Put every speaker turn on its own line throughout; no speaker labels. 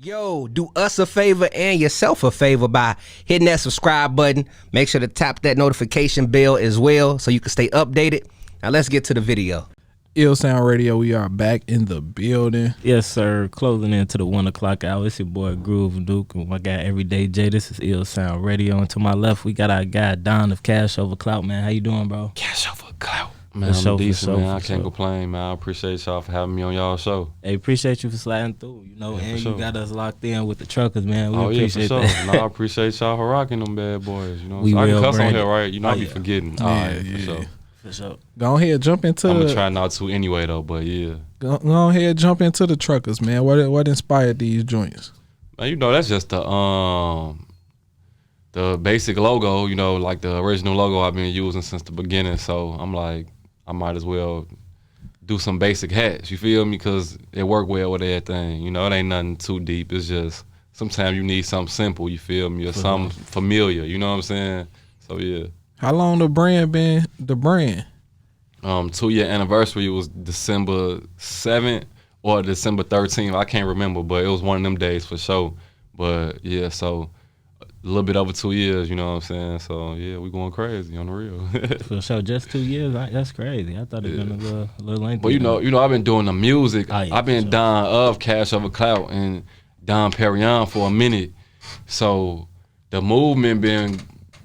Yo, do us a favor and yourself a favor by hitting that subscribe button. Make sure to tap that notification bell as well so you can stay updated. Now let's get to the video.
Ill Sound Radio, we are back in the building.
Yes, sir. Closing into the 1 o'clock hour. It's your boy Groove Duke and my guy Everyday J. This is Ill Sound Radio. And to my left, we got our guy Don of CashOverClout, man. How you doing, bro?
CashOverClout.
Man, I'm decent, man. I can't complain, man. I appreciate y'all for having me on y'all show.
Hey, appreciate you for sliding through, and you got us locked in with the truckers, man. We appreciate
for sure.
that.
No, I appreciate y'all for rocking them bad boys,
We
I can
will,
cuss on
Brandon.
here, right? I be forgetting.
For sure.
Go ahead, jump into
I'm going to try not to anyway, though, but yeah.
Go ahead, jump into the truckers, man. What inspired these joints?
Man, that's just the basic logo, like the original logo I've been using since the beginning. So I'm like, I might as well do some basic hats, you feel me? Because it work well with everything. It ain't nothing too deep. It's just sometimes you need something simple, you feel me? Or something familiar, you know what I'm saying? So, yeah.
How long the brand been the brand?
2-year anniversary was December 7th or December 13th. I can't remember, but it was one of them days for sure. But, yeah, so a little bit over 2 years, you know what I'm saying? So, yeah, we going crazy on the real.
For sure. Just 2 years? That's crazy. I thought it'd been a little lengthy.
But, I've been doing the music.
Oh, yeah,
I've been
sure.
Don of CashOverClout and Don Perignon for a minute. So the movement been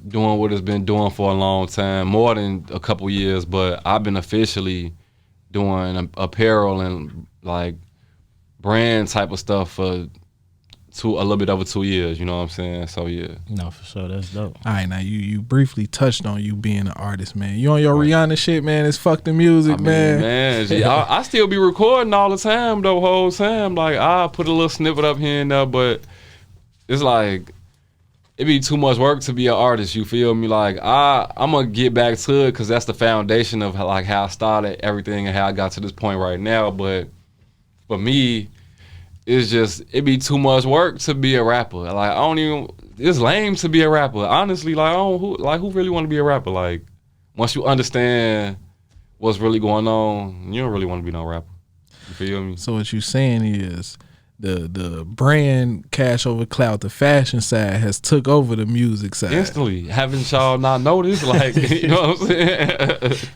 doing what it's been doing for a long time, more than a couple years, but I've been officially doing apparel and like brand type of stuff for a little bit over 2 years, you know what I'm saying? So yeah.
No, for sure. That's dope.
All right, now you briefly touched on you being an artist, man. You on your Rihanna shit, man. It's fuck the music, man.
Gee, I still be recording all the time though, whole time. Like I put a little snippet up here and there, but it's like it be too much work to be an artist, you feel me? Like I'm gonna get back to it because that's the foundation of how I started everything and how I got to this point right now. But for me, it be too much work to be a rapper. Like it's lame to be a rapper. Honestly, like who really want to be a rapper? Like once you understand what's really going on, you don't really want to be no rapper. You feel me?
So what you saying is the brand CashOverClout, the fashion side has took over the music side.
Instantly. Haven't y'all not noticed? Like, you know what I'm saying?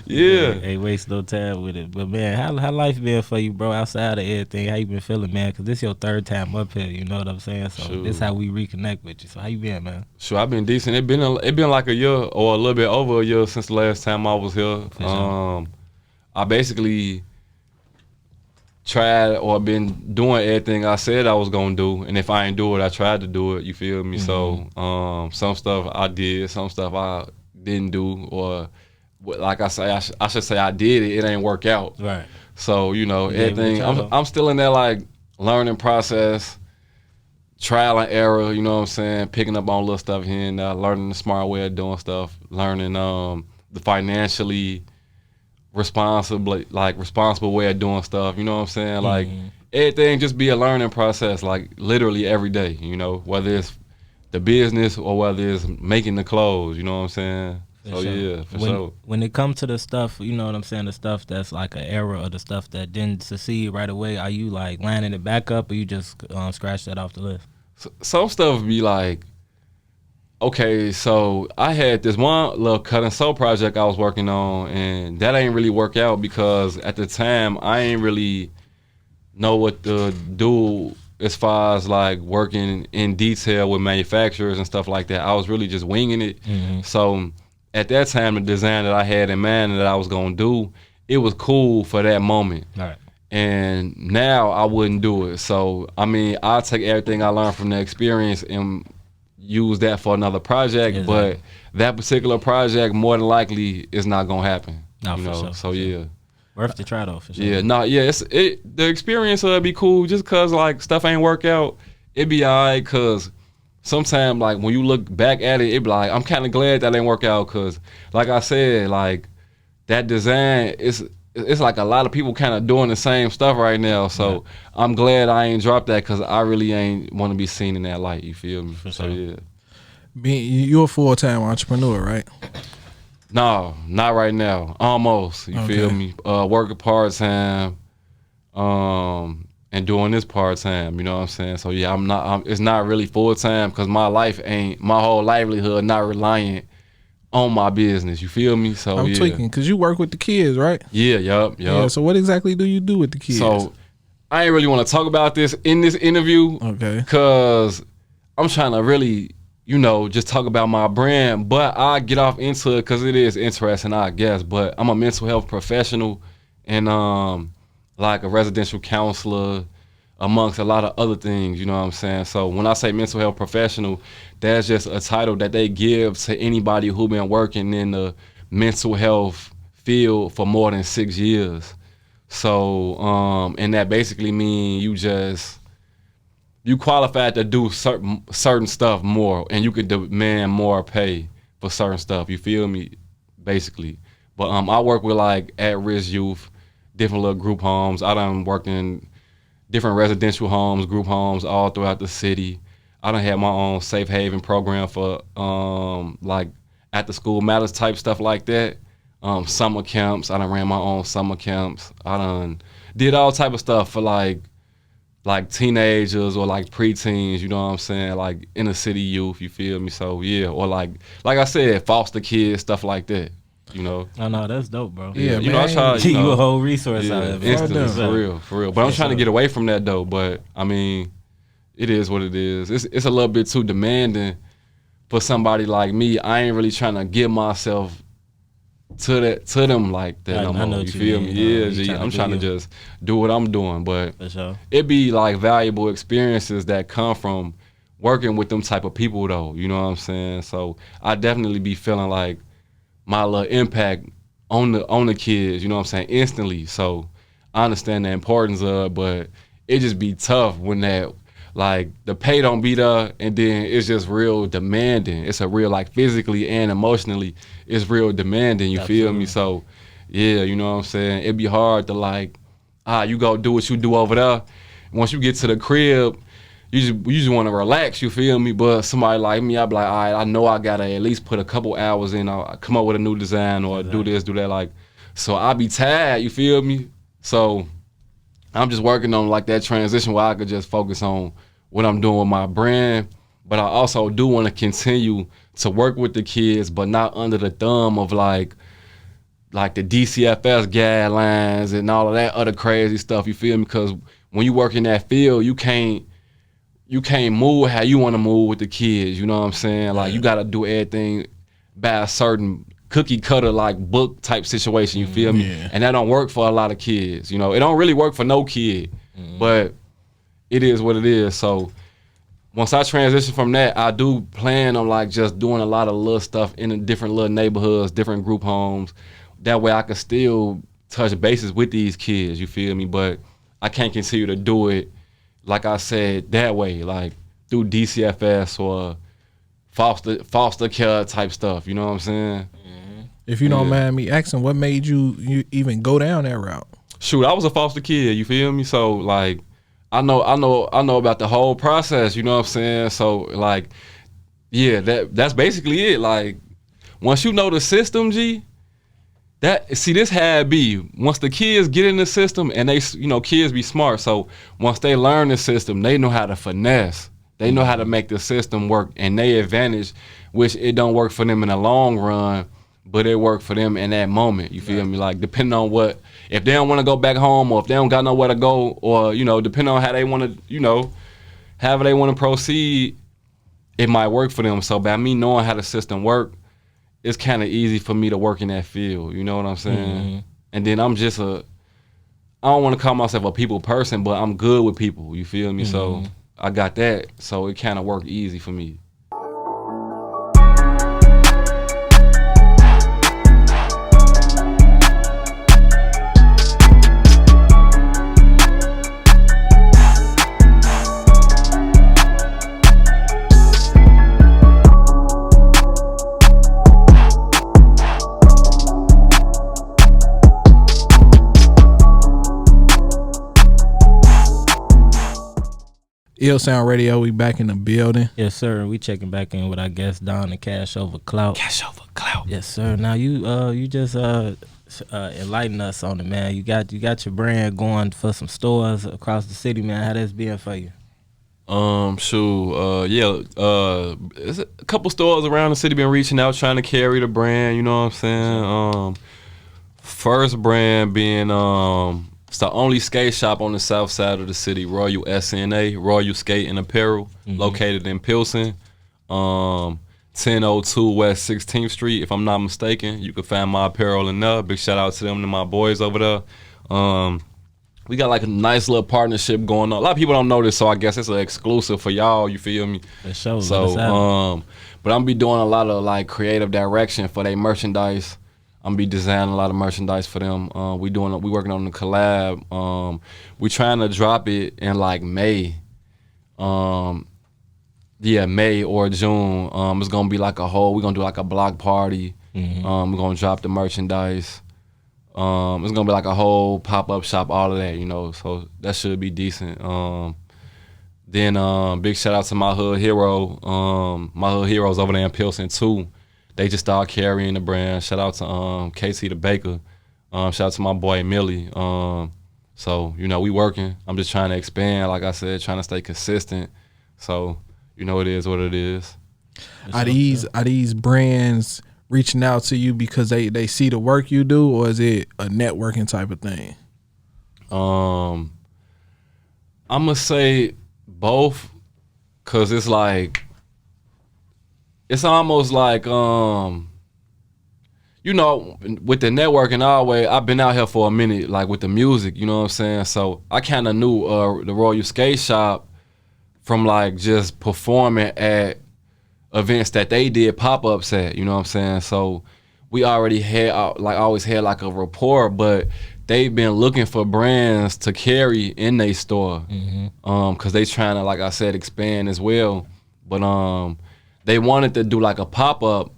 Yeah.
Ain't waste no time with it. But man, how life been for you, bro? Outside of everything, how you been feeling, man? Because this your third time up here. You know what I'm saying? So
Sure.
this how we reconnect with you. So how you been, man?
Sure, I've been decent. It been like a year or a little bit over a year since the last time I was here.
For sure.
I basically tried or been doing everything I said I was gonna do, and if I ain't do it, I tried to do it. You feel me?
Mm-hmm.
So some stuff I did, some stuff I didn't do, or like I say, I should say I did it. It ain't work out.
Right.
So everything. I'm still in that like learning process, trial and error. You know what I'm saying? Picking up on little stuff here and there, learning the smart way of doing stuff, learning the financially responsible way of doing stuff. You know what I'm saying? Like everything just be a learning process. Like literally every day. Whether it's the business or whether it's making the clothes. You know what I'm saying? So
sure.
yeah, for sure.
When it comes to the stuff, you know what I'm saying, the stuff that's like an error or the stuff that didn't succeed right away, are you like lining it back up or you just scratch that off the list?
Some stuff be like, okay, so I had this one little cut and sew project I was working on, and that ain't really work out because at the time I ain't really know what to do as far as like working in detail with manufacturers and stuff like that. I was really just winging it. So at that time, the design that I had in mind and that I was gonna do, it was cool for that moment.
Right.
And now I wouldn't do it. So I'll take everything I learned from the experience and use that for another project.
Exactly.
But that particular project more than likely is not gonna happen.
No, for sure.
So yeah.
Worth the try though, for sure.
Yeah, the experience will be cool just cause like stuff ain't work out, it be alright cause sometimes like when you look back at it, it be like, I'm kinda glad that ain't work out cause like I said, like that design it's like a lot of people kinda doing the same stuff right now. So I'm glad I ain't dropped that cause I really ain't wanna be seen in that light, you feel me?
For
So
sure.
yeah.
You're a full-time entrepreneur, right?
No, not right now. Almost. You feel me? Working part-time. and doing this part time. You know what I'm saying? So yeah, it's not really full time because my whole livelihood not reliant on my business. You feel me? So
I'm tweaking because you work with the kids, right?
Yeah, yup.
Yeah. So what exactly do you do with the kids?
So I ain't really want to talk about this in this interview,
okay,
because I'm trying to really, just talk about my brand. But I get off into it because it is interesting, I guess. But I'm a mental health professional and like a residential counselor, amongst a lot of other things. You know what I'm saying? So when I say mental health professional, that's just a title that they give to anybody who been working in the mental health field for more than 6 years. So, and that basically means you qualified to do certain stuff more, and you could demand more pay for certain stuff. You feel me? Basically. But I work with like at-risk youth, different little group homes. I done worked in different residential homes, group homes all throughout the city. I done had my own safe haven program for like after school matters type stuff like that. Summer camps. I done ran my own summer camps. I done did all type of stuff for like teenagers or like preteens, you know what I'm saying? Like inner city youth, you feel me? So yeah, or like I said, foster kids, stuff like that.
Oh no, that's dope, bro.
Yeah,
man.
I try
to you a whole resource out of it.
Instantly, for real. But I'm trying to get away from that though. But I mean, it is what it is. It's a little bit too demanding for somebody like me. I ain't really trying to give myself to them like that no more. You feel me? Yeah, G. I'm trying to just do what I'm doing. But
for sure,
it be like valuable experiences that come from working with them type of people though. You know what I'm saying? So I definitely be feeling like my little impact on the kids, you know what I'm saying, instantly. So I understand the importance of it, but it just be tough when that, like, the pay don't be there, and then it's just real demanding. It's a real, like, physically and emotionally, it's real demanding, you feel me? So, yeah, you know what I'm saying? It'd be hard to, like, you go do what you do over there. Once you get to the crib, you just want to relax, you feel me? But somebody like me, I be like, all right, I know I gotta at least put a couple hours in. I'll come up with a new design or do this, do that. Like, so I be tired, you feel me? So I'm just working on like that transition where I could just focus on what I'm doing with my brand. But I also do want to continue to work with the kids, but not under the thumb of like the DCFS guidelines and all of that other crazy stuff, you feel me? Because when you work in that field, you can't move how you want to move with the kids, you know what I'm saying? Like, you got to do everything by a certain cookie cutter, like, book type situation, you feel me?
Yeah.
And that don't work for a lot of kids, you know? It don't really work for no kid, but it is what it is. So once I transition from that, I do plan on, like, just doing a lot of little stuff in the different little neighborhoods, different group homes. That way I can still touch bases with these kids, you feel me? But I can't continue to do it, like I said, that way, like through DCFS or foster care type stuff. You know what I'm saying?
If you don't mind me asking, what made you even go down that route?
Shoot, I was a foster kid. You feel me? So like, I know about the whole process. You know what I'm saying? So like, yeah, that's basically it. Like, once you know the system, G. This how it be. Once the kids get in the system, and they, kids be smart. So once they learn the system, they know how to finesse. They know how to make the system work, and they advantage, which it don't work for them in the long run, but it work for them in that moment. You feel me? Like, depending on if they don't want to go back home, or if they don't got nowhere to go, or depending on how they want to, however they want to proceed, it might work for them. So by me knowing how the system work, it's kind of easy for me to work in that field, you know what I'm saying? And then I'm just I don't want to call myself a people person, but I'm good with people, you feel me? So I got that, so it kind of worked easy for me.
Ill Sound Radio, we back in the building.
Yes, sir. We checking back in with our guest Don and CashOverClout.
CashOverClout.
Yes, sir. Now you just enlighten us on it, man. You got your brand going for some stores across the city, man. How that's been for you?
There's a couple stores around the city been reaching out trying to carry the brand, you know what I'm saying? First brand being it's the only skate shop on the south side of the city, Royal SNA, Royal Skate and Apparel, located in Pilsen. 1002 West 16th Street, if I'm not mistaken. You can find my apparel in there. Big shout out to them and my boys over there. We got like a nice little partnership going on. A lot of people don't know this, so I guess it's an exclusive for y'all, you feel me?
For sure.
So, but I'm be doing a lot of like creative direction for their merchandise. I'm be designing a lot of merchandise for them. We working on the collab. We trying to drop it in like May. May or June. It's gonna be like we're gonna do like a block party. We're gonna drop the merchandise. It's gonna be like a whole pop-up shop, all of that, you know, so that should be decent. Then big shout out to my hood hero. My hood heroes over there in Pilsen too. They just started carrying the brand. Shout out to KC the Baker. Shout out to my boy Millie. So, you know, we working. I'm just trying to expand, like I said, trying to stay consistent. So, you know, it is what it is.
Are these brands reaching out to you because they see the work you do, or is it a networking type of thing?
I'm gonna say both, cause it's like, it's almost like, you know, with the networking always, I've been out here for a minute, like with the music, you know what I'm saying? So I kind of knew the Royal Skate Shop from like just performing at events that they did pop-ups at, you know what I'm saying? So we already had, always had like a rapport, but they've been looking for brands to carry in their store, cause they trying to, like I said, expand as well. But they wanted to do like a pop-up,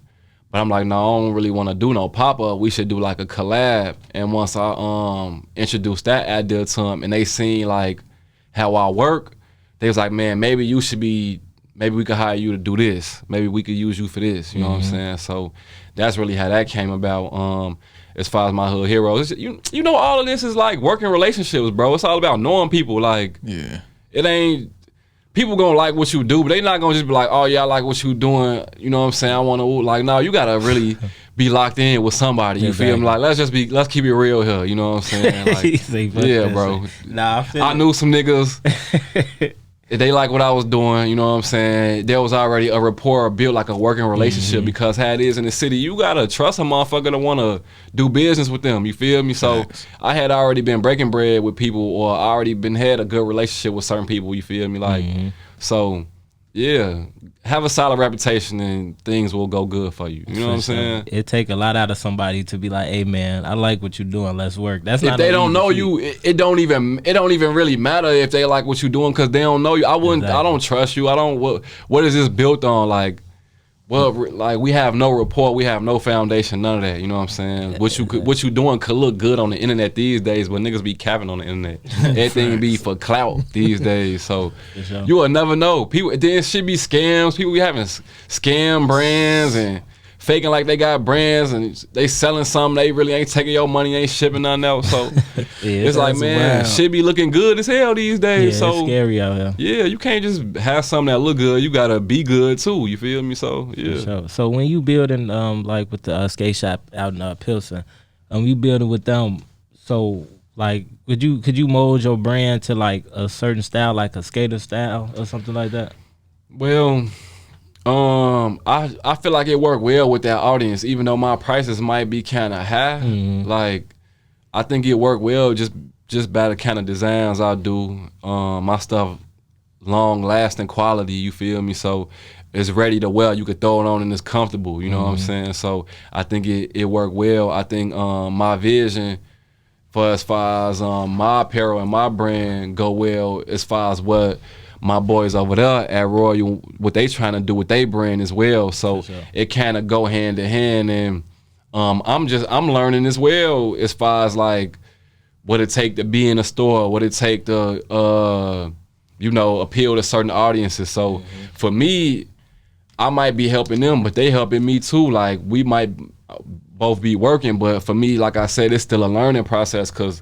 but I'm like, no, I don't really want to do no pop-up. We should do like a collab. And once I introduced that idea to them, and they seen like how I work, they was like, man, maybe we could hire you to do this. Maybe we could use you for this. You know what I'm saying? So that's really how that came about. As far as my hood heroes, you know, all of this is like working relationships, bro. It's all about knowing people. Like,
yeah,
it ain't, people gonna like what you do, but they not gonna just be like, oh yeah, I like what you doing. You know what I'm saying? I want to, like, no, you gotta really be locked in with somebody. You feel me? Like, let's keep it real here. You know what I'm saying? Like, yeah, bro.
Nah,
I knew some niggas. They like what I was doing, you know what I'm saying? There was already a rapport built, like a working relationship, because how it is in the city, you gotta trust a motherfucker to wanna do business with them, you feel me? So I had already been breaking bread with people, or I already had a good relationship with certain people, you feel me? Like, so yeah, have a solid reputation and things will go good for you. You know what I'm saying?
It take a lot out of somebody to be like, hey man, I like what you're doing, let's work. That's
if
not
they don't know you, it don't even really matter if they like what you're doing, because they don't know you. I don't trust you. I don't, what is this built on? Like, well, like, we have no rapport, we have no foundation, none of that. You know what I'm saying? What you doing could look good on the internet these days, but niggas be capping on the internet. Everything be for clout these days. So you will never know. People, there should be scams. People be having scam brands and faking like they got brands, and they selling something, they really ain't taking your money, ain't shipping nothing else. So it's like, man, shit be looking good as hell these days.
Yeah,
so
it's scary out here.
Yeah, you can't just have something that look good. You gotta be good too. You feel me? So yeah.
Sure. So when you building like with the skate shop out in Pilsen, you building with them. So like, could you mold your brand to like a certain style, like a skater style or something like that?
Well, I feel like it worked well with that audience, even though my prices might be kind of high. Like, I think it worked well just by the kind of designs I do. My stuff, long lasting quality. You feel me? So it's ready to wear. You could throw it on and it's comfortable. You know what I'm saying? So I think it worked well. I think my vision for as far as my apparel and my brand go well as far as what my boys over there at Royal, what they trying to do with their brand as well. So it kind of go hand in hand, and I'm learning as well as far as like what it take to be in a store, what it take to appeal to certain audiences. So for me, I might be helping them, but they helping me too. Like, we might both be working. But for me, like I said, it's still a learning process because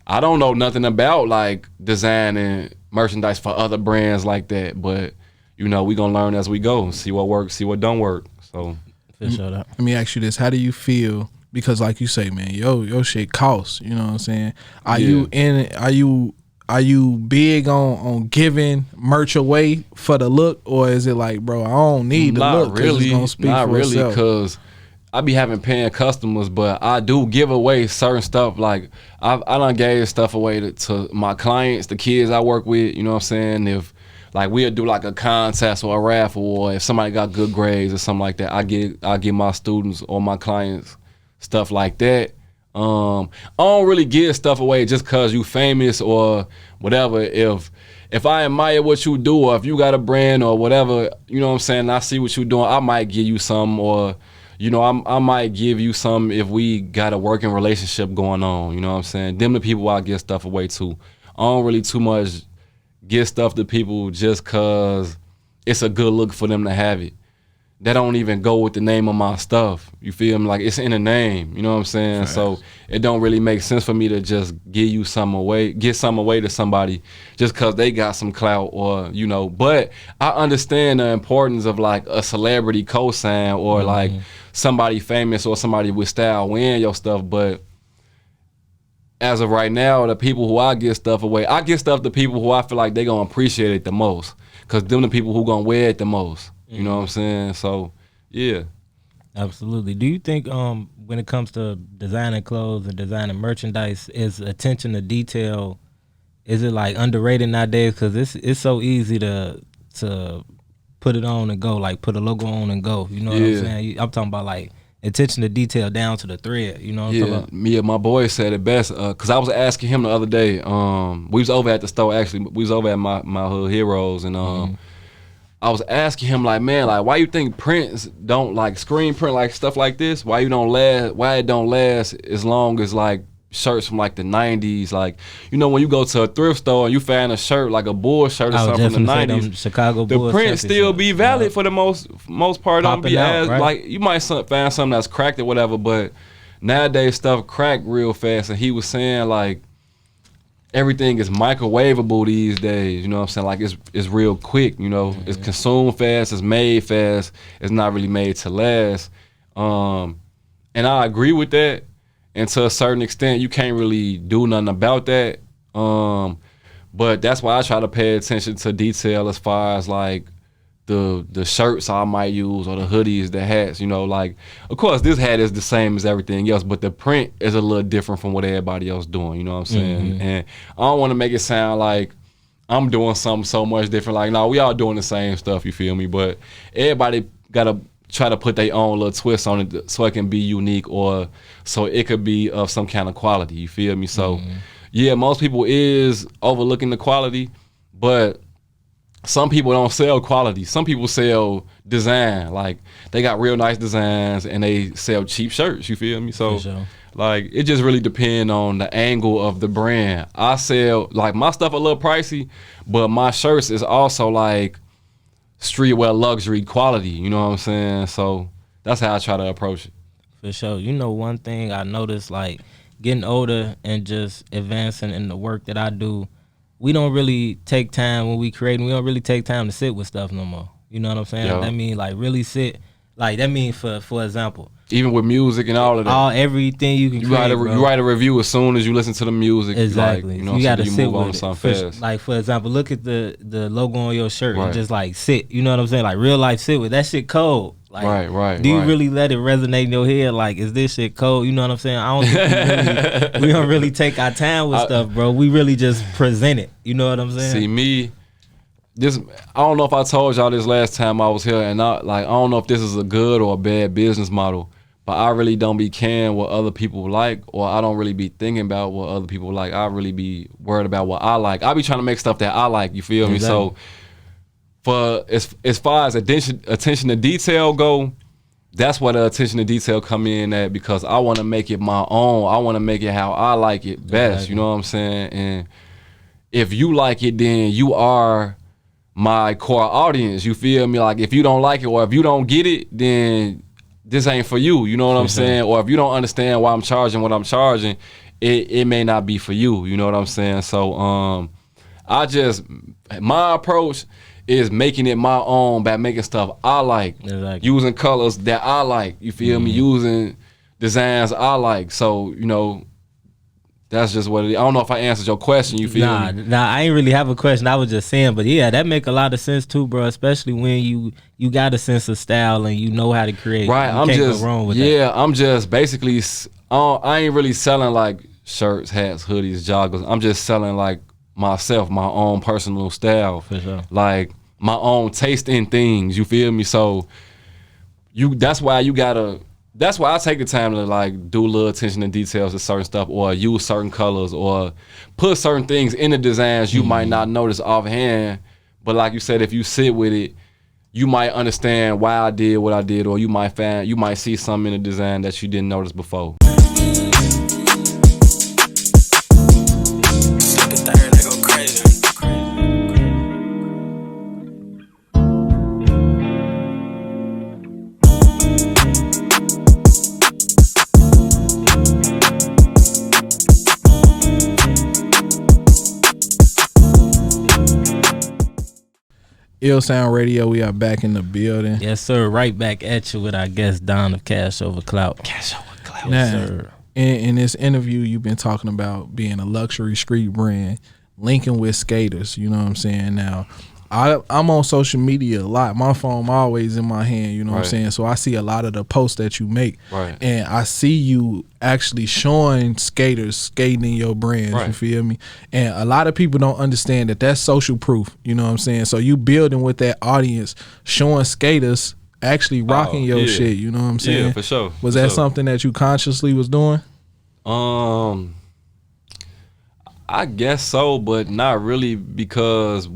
I don't know nothing about like designing merchandise for other brands like that. But you know, we gonna learn as we go, see what works, see what don't work. So
let me ask you this: how do you feel? Because like you say, man, your shit costs. You know what I'm saying? Are you big on giving merch away for the look, or is it like, bro, I don't need the look?
Really,
it's gonna speak
not
for
really,
itself?
because I be having paying customers, but I do give away certain stuff. Like I done gave stuff away to my clients, the kids I work with. You know what I'm saying? If like we'll do like a contest or a raffle, or if somebody got good grades or something like that, I give my students or my clients stuff like that. I don't really give stuff away just cause you famous or whatever. If I admire what you do, or if you got a brand or whatever, you know what I'm saying, I see what you doing, I might give you some, or you know, I might give you some if we got a working relationship going on. You know what I'm saying? Them the people I give stuff away to. I don't really too much give stuff to people just cause it's a good look for them to have it. That don't even go with the name of my stuff. You feel me? Like it's in the name. You know what I'm saying?
Nice.
So it don't really make sense for me to just give something away to somebody just cause they got some clout, or you know. But I understand the importance of like a celebrity cosign, or like somebody famous or somebody with style wearing your stuff. But as of right now, the people who I give stuff away, I give stuff to people who I feel like they gonna appreciate it the most, cause them the people who gonna wear it the most. You know what I'm saying? So, yeah.
Absolutely. Do you think when it comes to designing clothes and designing merchandise, is attention to detail, is it like underrated nowadays? Because it's so easy to put it on and go, like put a logo on and go. You know what I'm saying? I'm talking about like attention to detail down to the thread. You know what I'm talking about?
Me and my boy said it best. Cause I was asking him the other day. We was over at the store actually. We was over at my Hood Heroes, and I was asking him like, man, like why you think prints don't like screen print like stuff like this? Why it don't last as long as like shirts from like the 90s? Like, you know, when you go to a thrift store and you find a shirt like a Bull shirt or something from the 90s,
Chicago
the
Bulls
print still be valid for the most part. Don't
Popping
be
out,
as
right?
like you might find something that's cracked or whatever, but nowadays stuff crack real fast. And he was saying like everything is microwavable these days, you know what I'm saying? Like it's real quick, you know. It's consumed fast, it's made fast, it's not really made to last. And I agree with that. And to a certain extent, you can't really do nothing about that. But that's why I try to pay attention to detail as far as like the shirts I might use, or the hoodies, the hats, you know. Like, of course, this hat is the same as everything else, but the print is a little different from what everybody else doing, you know what I'm saying? And I don't want to make it sound like I'm doing something so much different. Like, no, we all doing the same stuff, you feel me? But everybody got to try to put their own little twist on it so it can be unique, or so it could be of some kind of quality, you feel me? So, yeah, most people is overlooking the quality, but some people don't sell quality. Some people sell design. Like, they got real nice designs and they sell cheap shirts, you feel me? So, like, it just really depends on the angle of the brand. I sell, like, my stuff a little pricey, but my shirts is also, like, streetwear luxury quality, you know what I'm saying? So, that's how I try to approach it.
For sure. You know, one thing I noticed, like, getting older and just advancing in the work that I do, we don't really take time when we create. We don't really take time to sit with stuff no more. You know what I'm saying?
Yeah.
That mean like really sit. Like that mean for example,
Even with music and all of that.
Everything you can
You
create,
write a review as soon as you listen to the music.
Exactly.
Like, you know,
you got to
you
sit
move on
with
to
it.
something fast.
Like for example, look at the logo on your shirt
Right.
and just like sit. You know what I'm saying? Like real life sit with that shit cold. Like,
Right.
Do you really let it resonate in your head? Like, is this shit cold? You know what I'm saying? I don't think we don't really take our time with stuff, bro. We really just present it. You know what I'm saying?
See me, I don't know if I told y'all this last time I was here, and I don't know if this is a good or a bad business model, but I really don't be caring what other people like, or I don't really be thinking about what other people like. I really be worried about what I like. I be trying to make stuff that I like, you feel me? So for as far as attention to detail go, that's where the attention to detail come in at, because I want to make it my own. I want to make it how I like it best. You know what I'm saying? And if you like it, then you are my core audience. You feel me? Like, if you don't like it or if you don't get it, then this ain't for you. You know what I'm saying? Or if you don't understand why I'm charging what I'm charging, it may not be for you. You know what I'm saying? So my approach is making it my own by making stuff I like, using colors that I like. You feel me? Using designs I like. So that's just what it is. I don't know if I answered your question. You feel me?
Nah, I ain't really have a question. I was just saying, but yeah, that make a lot of sense too, bro. Especially when you got a sense of style and you know how to create.
Right.
You can't go wrong with that.
I'm just basically. I ain't really selling like shirts, hats, hoodies, joggers. I'm just selling like myself, my own personal style,
For sure.
like my own taste in things. You feel me? So that's why I take the time to like do a little attention to details to certain stuff, or use certain colors, or put certain things in the designs you might not notice offhand. But like you said, if you sit with it, you might understand why I did what I did, or you might see something in the design that you didn't notice before.
Ill Sound Radio, we are back in the building.
Yes, sir. Right back at you with our guest Don of CashOverClout.
CashOverClout.
Now,
Yes, sir.
in this interview, you've been talking about being a luxury street brand, linking with skaters. You know what I'm saying? Now, I'm on social media a lot. My phone always in my hand, you know what I'm saying? So I see a lot of the posts that you make.
Right.
And I see you actually showing skaters skating in your brands, you feel me? And a lot of people don't understand that that's social proof, you know what I'm saying? So you building with that audience, showing skaters actually rocking your shit, you know what I'm saying?
Yeah, for sure.
Was that something that you consciously was doing?
I guess so, but not really, because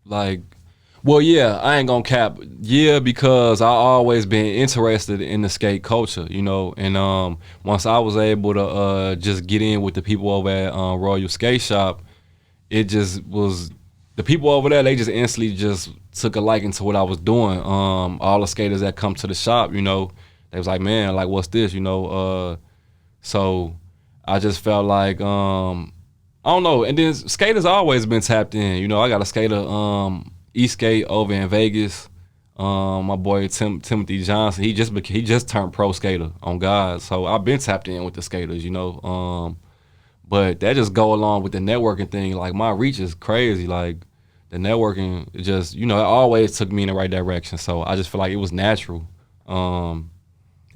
I ain't gonna cap. Yeah, because I always been interested in the skate culture, and once I was able to just get in with the people over at Royal Skate Shop, it just was, the people over there, they just instantly just took a liking to what I was doing. All the skaters that come to the shop, they was like, man, like, what's this, so I just felt like I don't know. And then skaters always been tapped in. I got a skater, E-Skate over in Vegas. My boy Timothy Johnson. He just turned pro skater on God. So I've been tapped in with the skaters. But that just go along with the networking thing. Like, my reach is crazy. Like, the networking, it just it always took me in the right direction. So I just feel like it was natural. And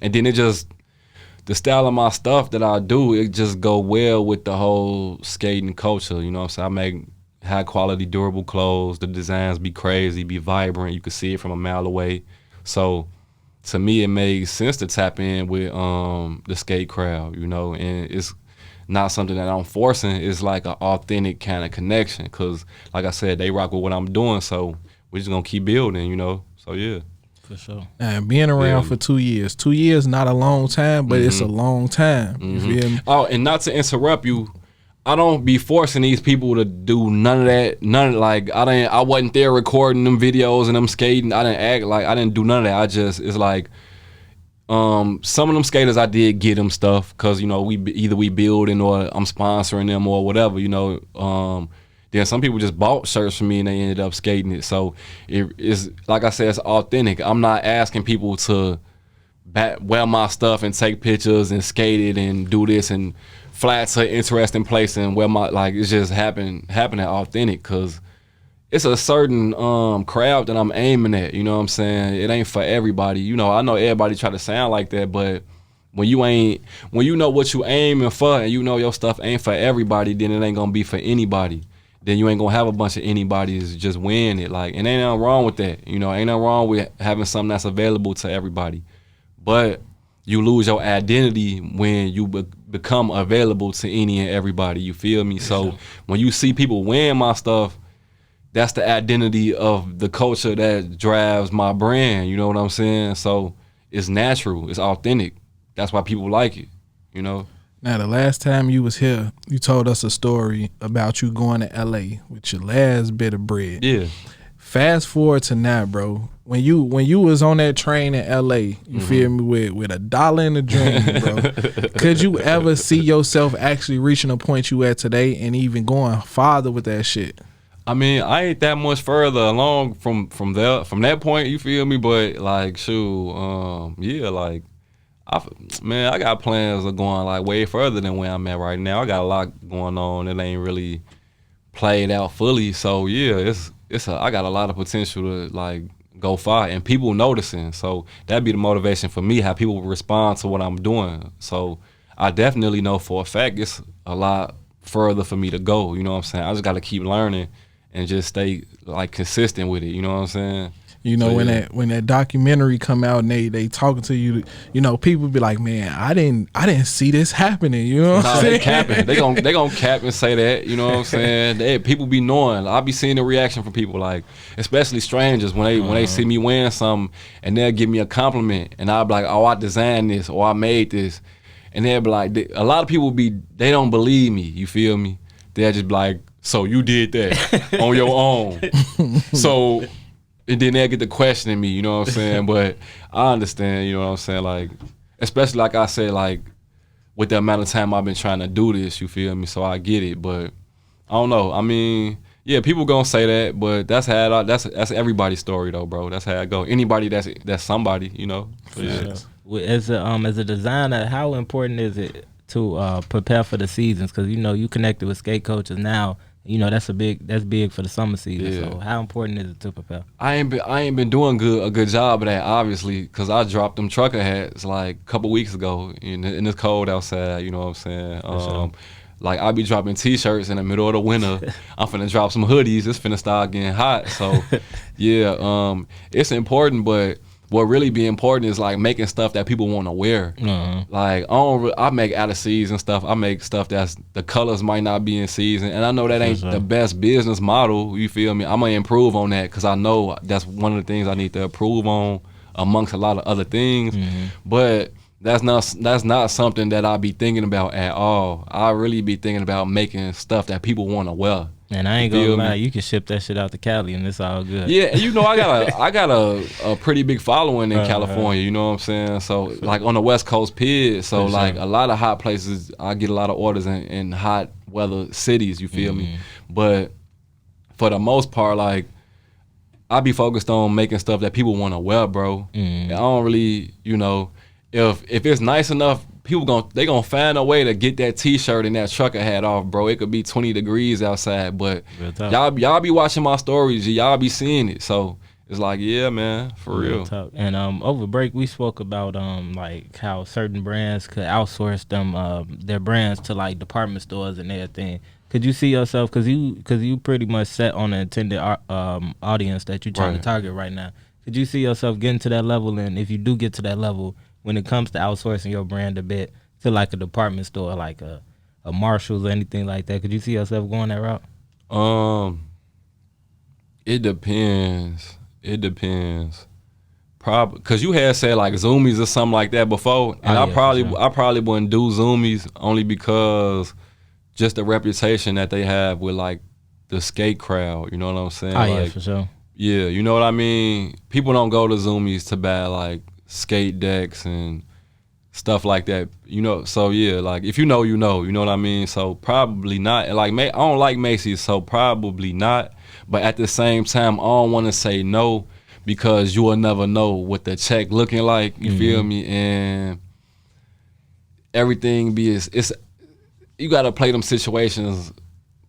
then the style of my stuff that I do, it just go well with the whole skating culture. You know what I'm saying? I make high quality, durable clothes. The designs be crazy, be vibrant. You can see it from a mile away. So to me, it made sense to tap in with the skate crowd, and it's not something that I'm forcing. It's like an authentic kind of connection, because like I said, they rock with what I'm doing. So we're just gonna keep building, So yeah.
For sure.
And being around for 2 years. 2 years, not a long time, but it's a long time. You feel me?
Oh, and not to interrupt you, I don't be forcing these people to do none of that. I wasn't there recording them videos and them skating. I didn't do none of that. It's like, some of them skaters I did get them stuff, because we building, or I'm sponsoring them, or whatever. Then some people just bought shirts from me and they ended up skating it. So it's, like I said, it's authentic. I'm not asking people to wear my stuff and take pictures and skate it and do this and fly to an interesting place and wear it's just happening authentic, because it's a certain crowd that I'm aiming at. You know what I'm saying? It ain't for everybody. I know everybody try to sound like that, but when you know what you aiming for, and your stuff ain't for everybody, then it ain't gonna be for anybody. Then you ain't gonna have a bunch of anybody's just win it. Like, and ain't nothing wrong with that. Ain't nothing wrong with having something that's available to everybody. But you lose your identity when you become available to any and everybody. You feel me? So when you see people wearing my stuff, that's the identity of the culture that drives my brand. You know what I'm saying? So it's natural. It's authentic. That's why people like it.
Now, the last time you was here, you told us a story about you going to LA with your last bit of bread.
Yeah.
Fast forward to now, bro. When you was on that train in LA, you feel me, with $1 in a dream, bro. Could you ever see yourself actually reaching a point you at today and even going farther with that shit?
I mean, I ain't that much further along from that point, you feel me? But like, shoot, yeah, like, I got plans of going like way further than where I'm at right now. I got a lot going on that ain't really played out fully. So yeah, I got a lot of potential to like go far, and people noticing. So that'd be the motivation for me, how people respond to what I'm doing. So I definitely know for a fact it's a lot further for me to go. You know what I'm saying? I just got to keep learning and just stay like consistent with it. You know what I'm saying?
You know, so, when that documentary come out and they talking to you, you know, people be like, man, I didn't see this happening. You know what I'm saying?
They capping. They gonna cap and say that. You know what I'm saying? People be knowing. I be seeing the reaction from people, like especially strangers when they see me wearing something and they'll give me a compliment and I'll be like, oh, I designed this or I made this, and they'll be like, a lot of people they don't believe me. You feel me? They'll just be like, so you did that on your own. So. And then they'll get to questioning me, you know what I'm saying? But I understand, you know what I'm saying? Like, especially like I said, like, with the amount of time I've been trying to do this, you feel me? So I get it, but I don't know. I mean, yeah, people gonna say that, but that's everybody's story though, bro. That's how it go. Anybody that's somebody, you know? So, yeah.
As a designer, how important is it to prepare for the seasons? Because you know you connected with skate coaches now. You know that's big for the summer season. Yeah. So how important is it to prepare? I
ain't been doing a good job of that, obviously, because I dropped them trucker hats like a couple weeks ago, and it's cold outside. You know what I'm saying? Sure. Like I be dropping T-shirts in the middle of the winter. I'm finna drop some hoodies. It's finna start getting hot. So yeah, it's important, but what really be important is like making stuff that people want to wear. Like I make out of season stuff. I make stuff that's the colors might not be in season, and I know that ain't the best business model. You feel me? I'm gonna improve on that because I know that's one of the things I need to improve on amongst a lot of other things. But that's not something that I be thinking about at all. I really be thinking about making stuff that people want to wear.
And I ain't gonna lie, you can ship that shit out to Cali and it's all good.
Yeah, and you know I got a pretty big following in California, you know what I'm saying? So like on the West Coast PID, so like a lot of hot places, I get a lot of orders in hot weather cities, you feel me? But for the most part, like I be focused on making stuff that people want to wear, bro. And I don't really, you know, if it's nice enough, they gonna find a way to get that T-shirt and that trucker hat off, bro. It could be 20 degrees outside, but y'all be watching my stories, y'all be seeing it. So it's like, yeah, man, for real.
Tough. And over break, we spoke about like how certain brands could outsource their brands to like department stores and everything. Could you see yourself, because you pretty much set on an intended audience that you're trying to target right now. Could you see yourself getting to that level? And if you do get to that level, when it comes to outsourcing your brand a bit to like a department store, like a Marshalls or anything like that, could you see yourself going that route?
It depends. Probably because you had said like Zoomies or something like that before, and I probably wouldn't do Zoomies only because just the reputation that they have with like the skate crowd. You know what I'm saying?
Yeah, for sure.
Yeah, you know what I mean? People don't go to Zoomies to buy like skate decks and stuff like that, you know. So yeah, like if you know what I mean. So probably not. Like I don't like Macy's, so probably not. But at the same time, I don't want to say no because you will never know what the check looking like. You feel me? And everything it's you gotta play them situations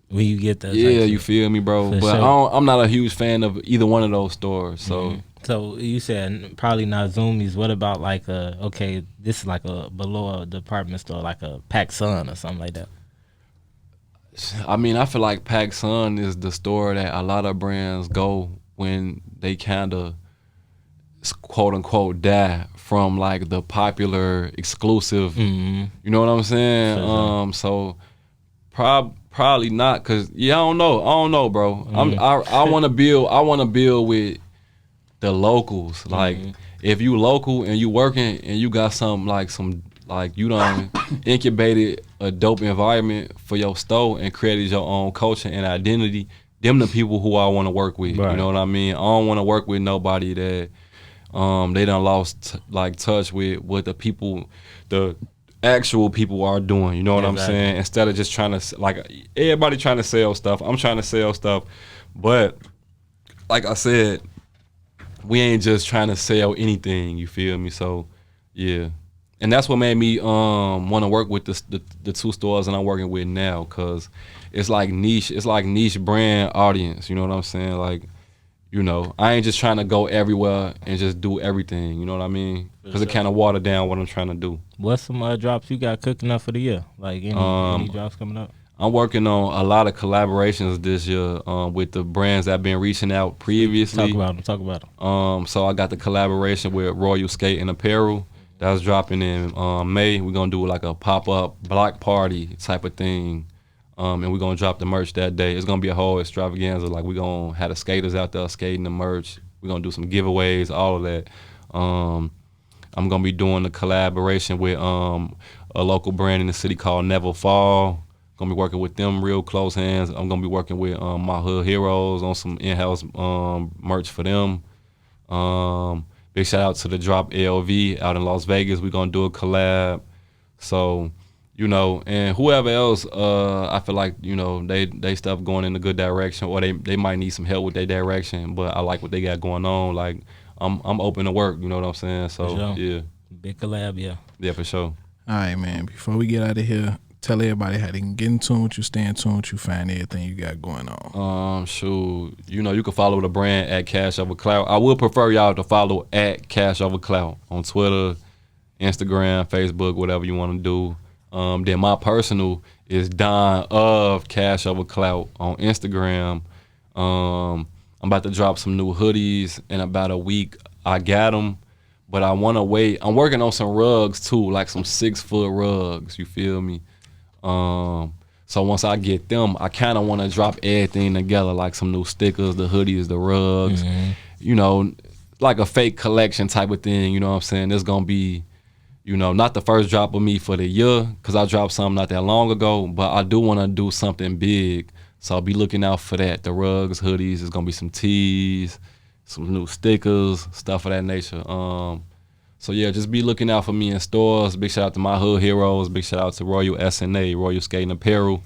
when you get that.
Yeah, you feel me, bro?
For
but
sure.
I'm not a huge fan of either one of those stores. So.
So you said probably not Zoomies. What about like this is like a below a department store, like a PacSun or something like that?
I mean, I feel like PacSun is the store that a lot of brands go when they kind of quote unquote die from like the popular exclusive. You know what I'm saying?
Sure.
So probably not, cause I don't know, bro. I want to build with the locals. Like if you local and you working and you got some you done incubated a dope environment for your store and created your own culture and identity, them the people who I want to work with.
Right.
You know what I mean? I don't want to work with nobody that they done lost like touch with what the people, the actual people are doing. You know what I'm saying? Instead of just trying to, like, everybody trying to sell stuff. I'm trying to sell stuff, but like I said, we ain't just trying to sell anything. You feel me? So yeah. And that's what made me want to work with the 2 stores that I'm working with now, cause it's like niche brand audience. You know what I'm saying? Like, you know, I ain't just trying to go everywhere and just do everything. You know what I mean? Cause it kind of watered down what I'm trying to do.
What's some drops you got cooking up for the year? Like any drops coming up?
I'm working on a lot of collaborations this year with the brands that I've been reaching out previously.
Talk about them.
So I got the collaboration with Royal Skate and Apparel. That's dropping in May. We're going to do like a pop-up block party type of thing. And we're going to drop the merch that day. It's going to be a whole extravaganza. Like, we're going to have the skaters out there skating the merch. We're going to do some giveaways, all of that. I'm going to be doing a collaboration with a local brand in the city called Never Fall. Going to be working with them real close hands. I'm going to be working with my Hood Heroes on some in-house merch for them. Big shout out to the Drop LV out in Las Vegas. We're going to do a collab. So, you know, and whoever else, I feel like, you know, they stuff going in a good direction, or they might need some help with their direction, but I like what they got going on. Like, I'm open to work, you know what I'm saying? So,
sure.
Yeah.
Big collab, yeah.
Yeah, for sure.
All right, man. Before we get out of here, tell everybody how they can get in tune with you, stay in tune with you, find everything you got going on.
Shoot, you know, you can follow the brand at CashOverClout. I would prefer y'all to follow at CashOverClout on Twitter, Instagram, Facebook, whatever you want to do. Then my personal is Don of CashOverClout on Instagram. I'm about to drop some new hoodies in about a week. I got them, but I want to wait. I'm working on some rugs too, like some 6-foot rugs. You feel me? So once I get them, I kind of want to drop everything together, like some new stickers, the hoodies, the rugs, you know, like a fake collection type of thing. You know what I'm saying? It's going to be, you know, not the first drop of me for the year, because I dropped something not that long ago, but I do want to do something big. So I'll be looking out for that. The rugs, hoodies, there's going to be some tees, some new stickers, stuff of that nature. So yeah, just be looking out for me in stores. Big shout out to my Hood Heroes. Big shout out to Royal SNA, Royal Skating Apparel.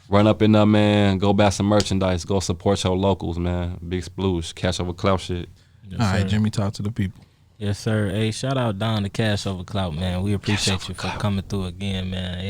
Run up in there, man. Go buy some merchandise. Go support your locals, man. Big sploosh. CashOverClout shit.
Yes,
all right,
sir.
Jimmy, talk to the people.
Yes, sir. Hey, shout out Don to CashOverClout, man. We appreciate you for coming through again, man.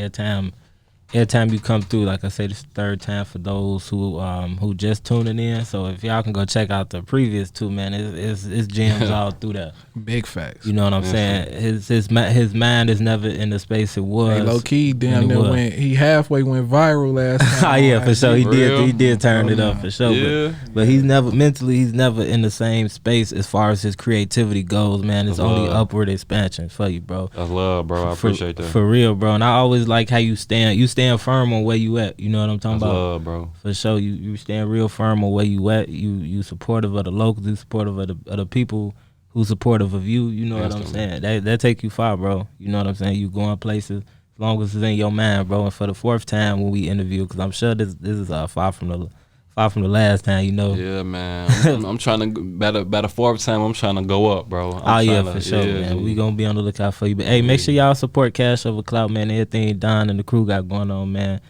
Every time you come through, like I said, it's the third time for those who just tuning in. So if y'all can go check out the previous 2, man, it's gems all through that.
Big facts.
You know what I'm saying? His mind is never in the space it was.
Hey, low key, damn near he halfway went viral last time.
Oh yeah, for sure. He did turn it up for sure.
Yeah.
But he's never in the same space as far as his creativity goes, man. It's only upward expansion for you, bro.
That's love, bro. I appreciate that.
For real, bro. And I always like how you stand firm on where you at. You know what I'm talking
That's
about?
love, bro.
For sure. You stand real firm on where you at. You supportive of the locals, you supportive of the people who supportive of you. You know what I'm saying? That take you far, bro. You know what I'm saying? You going places as long as it's in your mind, bro. And for the 4th time when we interview, because I'm sure this is far from the last time, you know.
Yeah, man. I'm trying to by the 4th time. I'm trying to go up, bro.
For sure, man. We gonna be on the lookout for you. But hey, make sure y'all support CashOverClout, man. Everything Don and the crew got going on, man.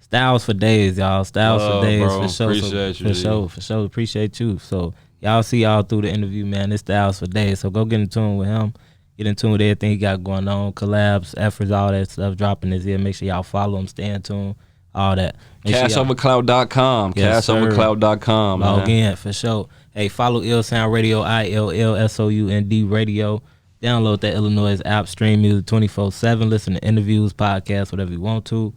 Styles for days, y'all. Styles for days,
bro.
for sure.
Appreciate you,
for sure. Appreciate you. So y'all see y'all through the interview, man. It's Styles for days. So go get in tune with him. Get in tune with everything he got going on, collabs, efforts, all that stuff dropping his ear. Make sure y'all follow him, stay in tune, all that.
CashOverClout.com.
Yes,
CashOverClout.com.
Log in for sure. Hey, follow Ill Sound Radio, ILLSOUND Radio. Download that iLLANOiZE app, stream music 24/7. Listen to interviews, podcasts, whatever you want to.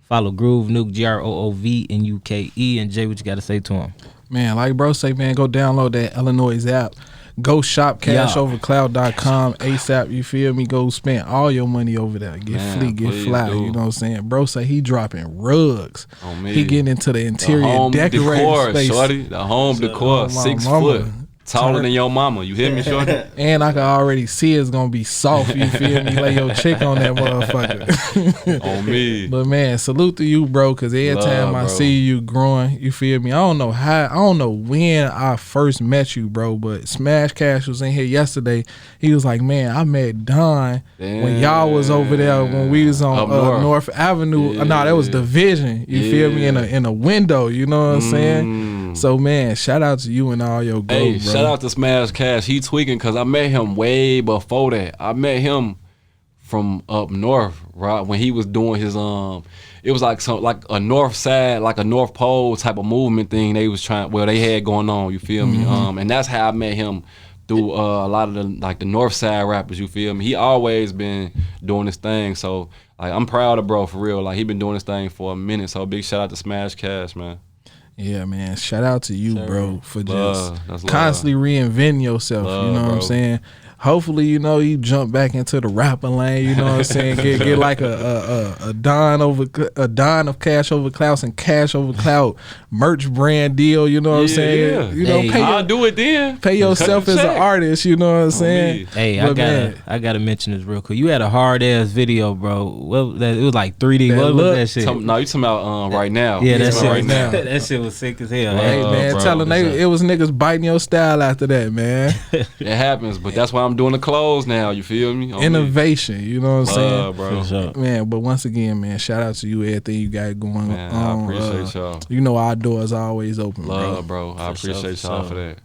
Follow Groove Nuke, GROOVNUKE. And Jay, what you got to say to him?
Man, like bro say, man, go download that iLLANOiZE app. Go shop CashOverClout.com ASAP. You feel me? Go spend all your money over there. Get get fly. You know what I'm saying? Bro say he dropping rugs. He getting into the interior decorating
decor,
space.
shorty. The home decor, 6 foot. Taller than your mama. You hear me, shorty?
And I can already see it's gonna be soft. You feel me? Lay your chick on that motherfucker.
On me.
But man, salute to you, bro. Cause every
Love,
time I
bro.
see you growing, you feel me? I don't know when I first met you, bro. But Smash Cash was in here yesterday. He was like, man, I met Don when y'all was over there when we was on North Avenue.
Yeah.
No, that was Division. You feel me? In a window. You know what I'm saying? So man, shout out to you and all your growth,
Hey,
bro.
shout out to Smash Cash. He tweaking because I met him way before that. I met him from up north, right? When he was doing his it was like a north side, like a North Pole type of movement thing they was they had going on, you feel me? And that's how I met him through a lot of the north side rappers, you feel me? He always been doing this thing, so like I'm proud of bro for real. Like he been doing this thing for a minute, so big shout out to Smash Cash, man.
Yeah, man. Shout out to you, bro, for
That's
just constantly reinventing yourself. You know what I'm saying? Hopefully, you know, you jump back into the rapping lane. You know what I'm saying? Get like a Don of CashOverClout and CashOverClout merch brand deal. You know what I'm saying?
Yeah.
You know,
I'll do it then.
Pay yourself as an artist. You know what I'm saying?
Hey, I gotta mention this real quick. You had a hard ass video, bro. It was like 3D. What was that shit?
No, you talking about right now?
Yeah, that shit
right now.
That shit was sick as hell.
Hey man,
bro,
telling it was niggas biting your style after that, man.
It happens, but that's why I'm doing the clothes now. You feel me?
Innovation, you know what I'm saying,
bro.
Sure.
Man, but once again, man, shout out to you, everything you got going
Man,
on.
I appreciate y'all.
You know our doors are always open,
Love, bro. I appreciate y'all for that.